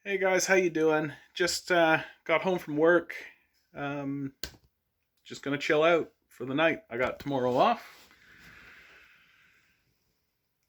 Hey guys, how you doing? Just got home from work. Um, just gonna chill out for the night. I got tomorrow off.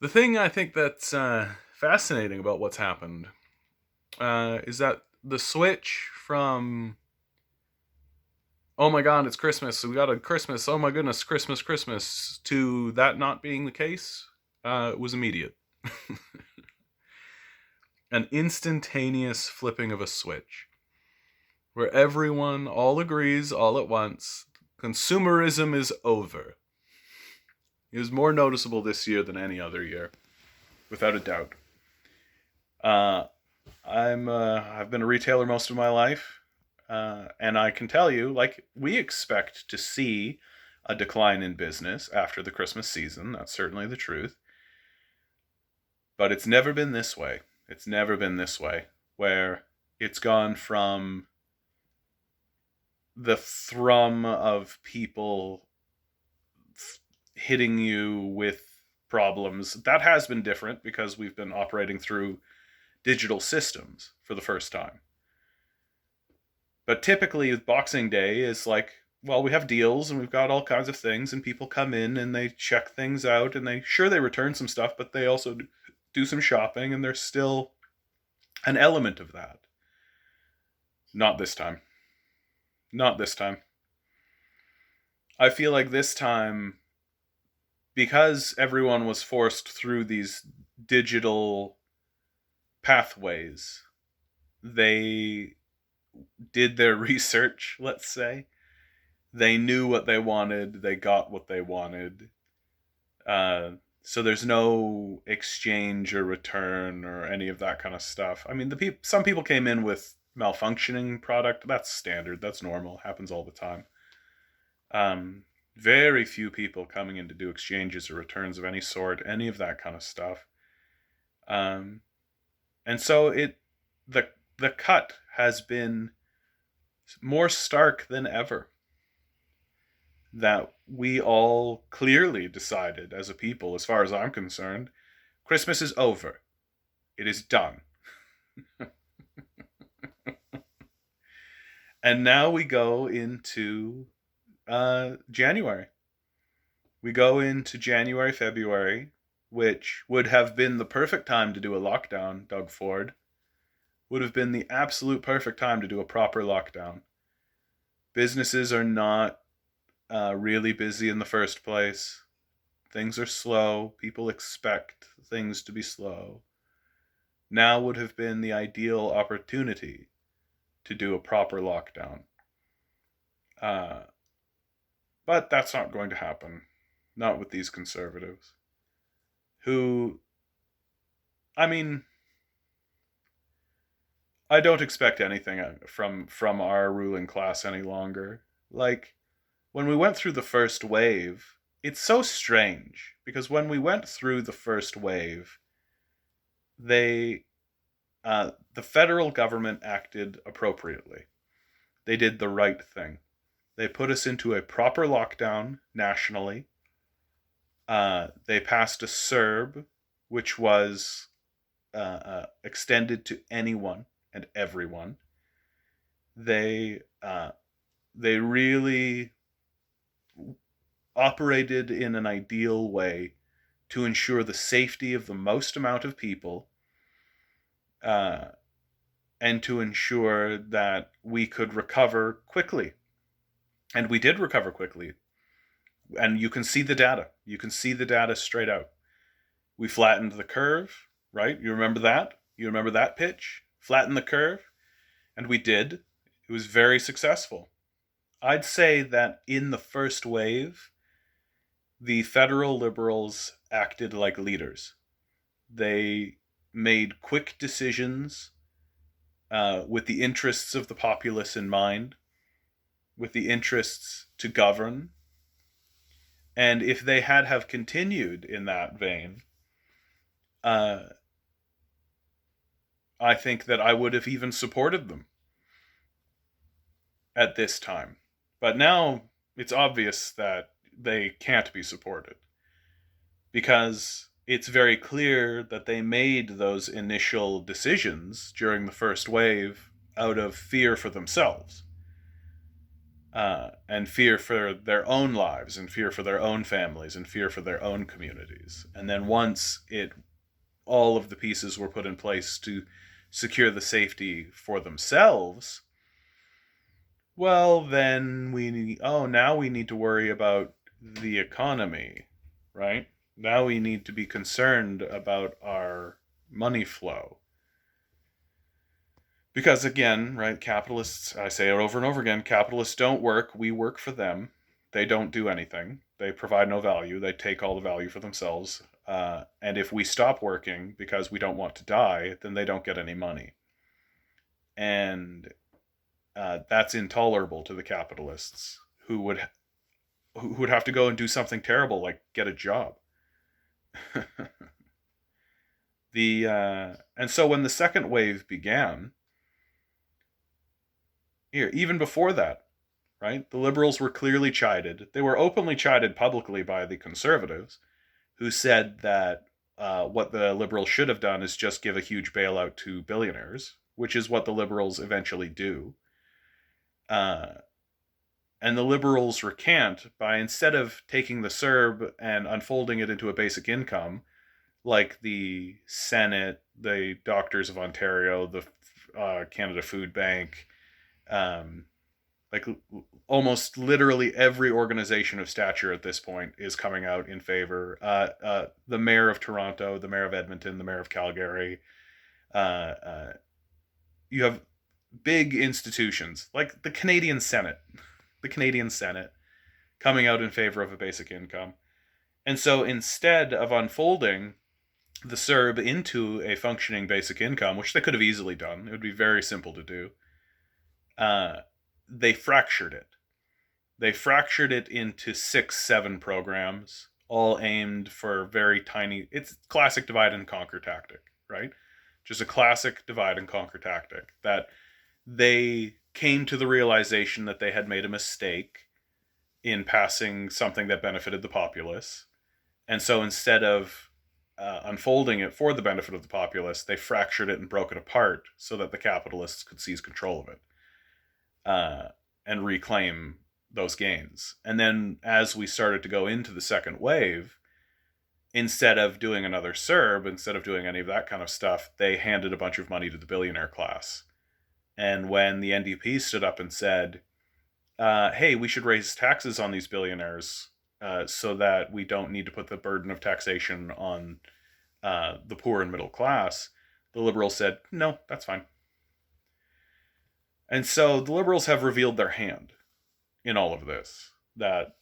The thing I think that's fascinating about what's happened is that the switch from "oh my god, it's Christmas, we got a Christmas, oh my goodness, Christmas, Christmas" to that not being the case was immediate. An instantaneous flipping of a switch where everyone all agrees all at once consumerism is over. It was more noticeable this year than any other year, without a doubt. Uh, I've been a retailer most of my life, and I can tell you, like we expect to see a decline in business after the Christmas season. That's certainly the truth, but it's never been this way. It's never been this way, where it's gone from the thrum of people hitting you with problems. That has been different because we've been operating through digital systems for the first time. But typically, Boxing Day is like, well, we have deals and we've got all kinds of things, and people come in and they check things out and they return some stuff, but they also do some shopping, and there's still an element of that. Not this time. Not this time. I feel like this time, because everyone was forced through these digital pathways, they did their research, let's say. They knew what they wanted, they got what they wanted. Uh, so there's no exchange or return or any of that kind of stuff. I mean, some people came in with malfunctioning product. That's standard. That's normal. Happens all the time. Very few people coming in to do exchanges or returns of any sort, any of that kind of stuff. Um, and so the cut has been more stark than ever. That we all clearly decided as a people, as far as I'm concerned, Christmas is over. It is done. And now we go into January. We go into January, February, which would have been the perfect time to do a lockdown, Doug Ford. Would have been the absolute perfect time to do a proper lockdown. Businesses are not really busy in the first place. Things are slow. People expect things to be slow. Now would have been the ideal opportunity to do a proper lockdown. Uh, but that's not going to happen. Not with these conservatives. Who, I mean, I don't expect anything from our ruling class any longer. Like, when we went through the first wave, it's so strange because when we went through the first wave, they the federal government acted appropriately. They did the right thing. They put us into a proper lockdown nationally. They passed a CERB, which was extended to anyone and everyone. They they really operated in an ideal way to ensure the safety of the most amount of people, uh, and to ensure that we could recover quickly. And we did recover quickly. And you can see the data. You can see the data straight out. We flattened the curve, right? You remember that? You remember that pitch? Flatten the curve? And we did. It was very successful. I'd say that in the first wave, the federal liberals acted like leaders. They made quick decisions with the interests of the populace in mind, with the interests to govern. And if they had have continued in that vein, uh, I think that I would have even supported them at this time. But now it's obvious that they can't be supported because it's very clear that they made those initial decisions during the first wave out of fear for themselves, and fear for their own lives, and fear for their own families, and fear for their own communities. And then once all of the pieces were put in place to secure the safety for themselves, well, then now we need to worry about the economy, right? Now we need to be concerned about our money flow. Because again, right, capitalists, I say it over and over again, capitalists don't work, we work for them. They don't do anything. They provide no value. They take all the value for themselves. And if we stop working because we don't want to die, then they don't get any money. And that's intolerable to the capitalists who would have to go and do something terrible like get a job. And so when the second wave began, even before that, right, the liberals were clearly chided. They were openly chided publicly by the conservatives, who said that what the liberals should have done is just give a huge bailout to billionaires, which is what the liberals eventually do. And the liberals recant by, instead of taking the CERB and unfolding it into a basic income, like the Senate, the Doctors of Ontario, the Canada Food Bank, like almost literally every organization of stature at this point is coming out in favor. The mayor of Toronto, the mayor of Edmonton, the mayor of Calgary. You have big institutions like the Canadian Senate coming out in favor of a basic income. And so instead of unfolding the CERB into a functioning basic income, which they could have easily done, it would be very simple to do, they fractured it. They fractured it into 6-7 programs, all aimed for very tiny... It's classic divide and conquer tactic, right? Just a classic divide and conquer tactic. That they came to the realization that they had made a mistake in passing something that benefited the populace. And so instead of unfolding it for the benefit of the populace, they fractured it and broke it apart so that the capitalists could seize control of it and reclaim those gains. And then as we started to go into the second wave, instead of doing another CERB, instead of doing any of that kind of stuff, they handed a bunch of money to the billionaire class. And when the NDP stood up and said, hey, we should raise taxes on these billionaires so that we don't need to put the burden of taxation on the poor and middle class, the Liberals said, no, that's fine. And so the Liberals have revealed their hand in all of this, that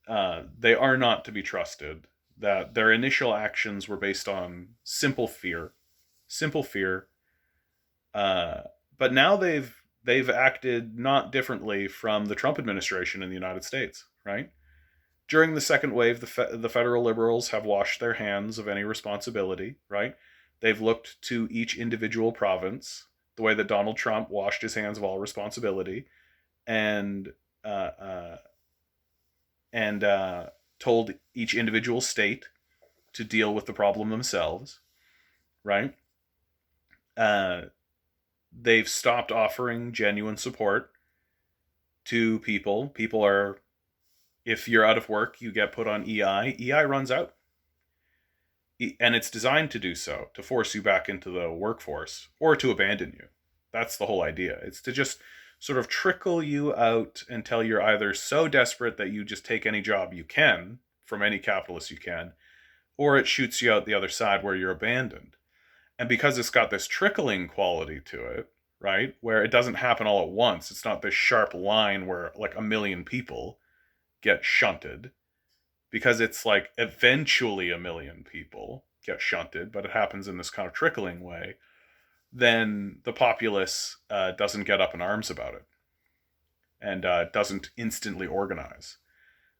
they are not to be trusted, that their initial actions were based on simple fear. But now they've acted not differently from the Trump administration in the United States, right? During the second wave, the federal liberals have washed their hands of any responsibility, right? They've looked to each individual province, the way that Donald Trump washed his hands of all responsibility, and told each individual state to deal with the problem themselves, right? They've stopped offering genuine support to people. People are, if you're out of work, you get put on EI. EI runs out. And it's designed to do so, to force you back into the workforce or to abandon you. That's the whole idea. It's to just sort of trickle you out until you're either so desperate that you just take any job you can from any capitalist you can, or it shoots you out the other side where you're abandoned. And because it's got this trickling quality to it, right, where it doesn't happen all at once, it's not this sharp line where like 1 million people get shunted, because it's like eventually 1 million people get shunted, but it happens in this kind of trickling way, then the populace doesn't get up in arms about it and doesn't instantly organize,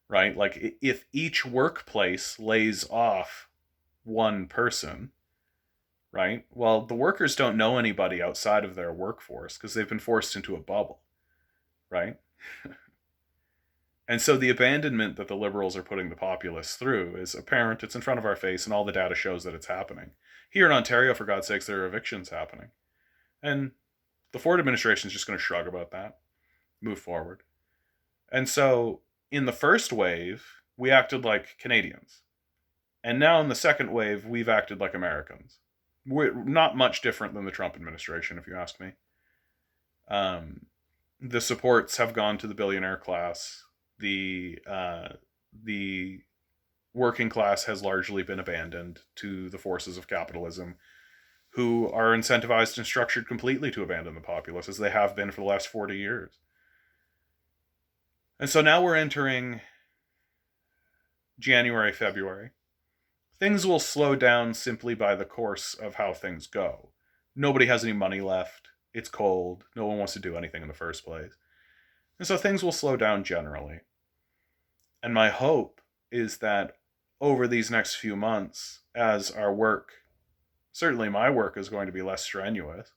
right? Like if each workplace lays off one person, right? Well, the workers don't know anybody outside of their workforce because they've been forced into a bubble, right? And so the abandonment that the liberals are putting the populace through is apparent. It's in front of our face, and all the data shows that it's happening. Here in Ontario, for God's sakes, there are evictions happening. And the Ford administration is just going to shrug about that, move forward. And so in the first wave, we acted like Canadians. And now in the second wave, we've acted like Americans. We're not much different than the Trump administration, if you ask me. The supports have gone to the billionaire class. The working class has largely been abandoned to the forces of capitalism, who are incentivized and structured completely to abandon the populace, as they have been for the last 40 years. And so now we're entering January, February. Things will slow down simply by the course of how things go. Nobody has any money left. It's cold. No one wants to do anything in the first place. And so things will slow down generally. And my hope is that over these next few months, as our work, certainly my work, is going to be less strenuous,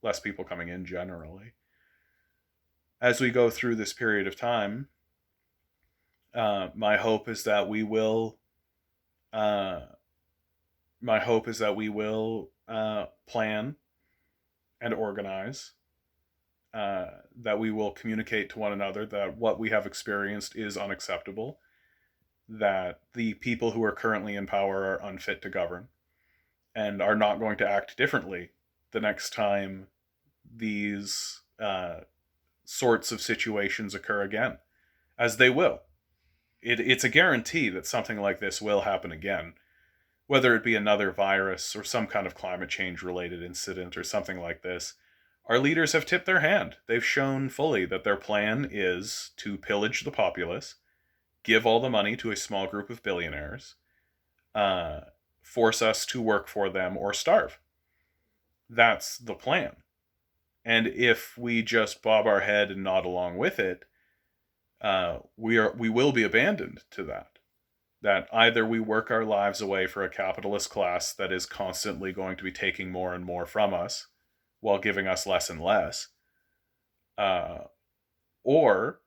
less people coming in generally, as we go through this period of time, my hope is that we will plan and organize, that we will communicate to one another that what we have experienced is unacceptable, that the people who are currently in power are unfit to govern and are not going to act differently the next time these sorts of situations occur again, as they will. It's a guarantee that something like this will happen again, whether it be another virus or some kind of climate change related incident or something like this. Our leaders have tipped their hand. They've shown fully that their plan is to pillage the populace, give all the money to a small group of billionaires, force us to work for them or starve. That's the plan. And if we just bob our head and nod along with it, we will be abandoned to that. That either we work our lives away for a capitalist class that is constantly going to be taking more and more from us while giving us less and less, or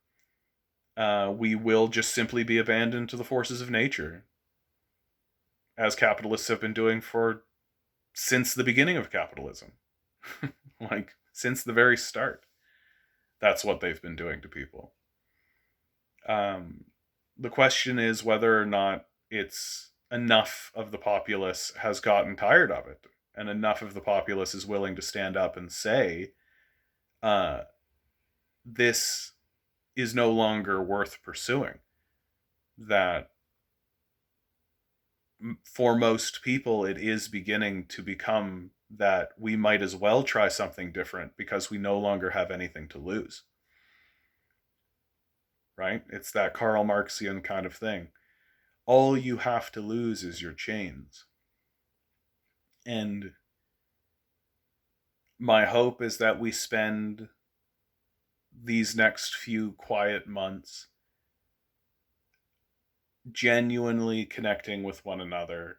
we will just simply be abandoned to the forces of nature, as capitalists have been doing since the beginning of capitalism. Like, since the very start. That's what they've been doing to people. The question is whether or not it's enough of the populace has gotten tired of it, and enough of the populace is willing to stand up and say, this is no longer worth pursuing. That for most people, it is beginning to become that we might as well try something different because we no longer have anything to lose. Right? It's that Karl Marxian kind of thing. All you have to lose is your chains. And my hope is that we spend these next few quiet months genuinely connecting with one another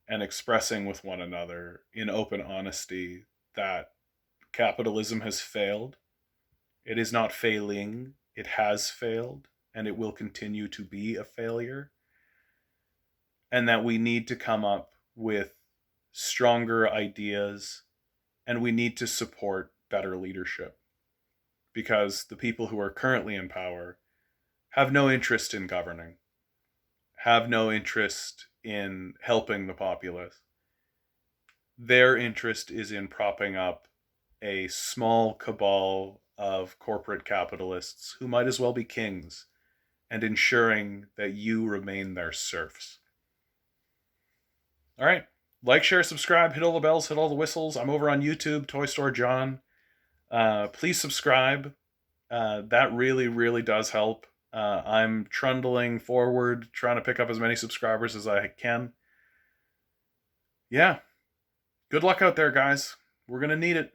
and expressing with one another in open honesty that capitalism has failed. It is not failing. It has failed, and it will continue to be a failure. And that we need to come up with stronger ideas, and we need to support better leadership. Because the people who are currently in power have no interest in governing, have no interest in helping the populace. Their interest is in propping up a small cabal of corporate capitalists who might as well be kings, and ensuring that you remain their serfs. All right. Like, share, subscribe, hit all the bells, hit all the whistles. I'm over on YouTube, Toy Store John. Please subscribe. That really, really does help. I'm trundling forward, trying to pick up as many subscribers as I can. Yeah. Good luck out there, guys. We're going to need it.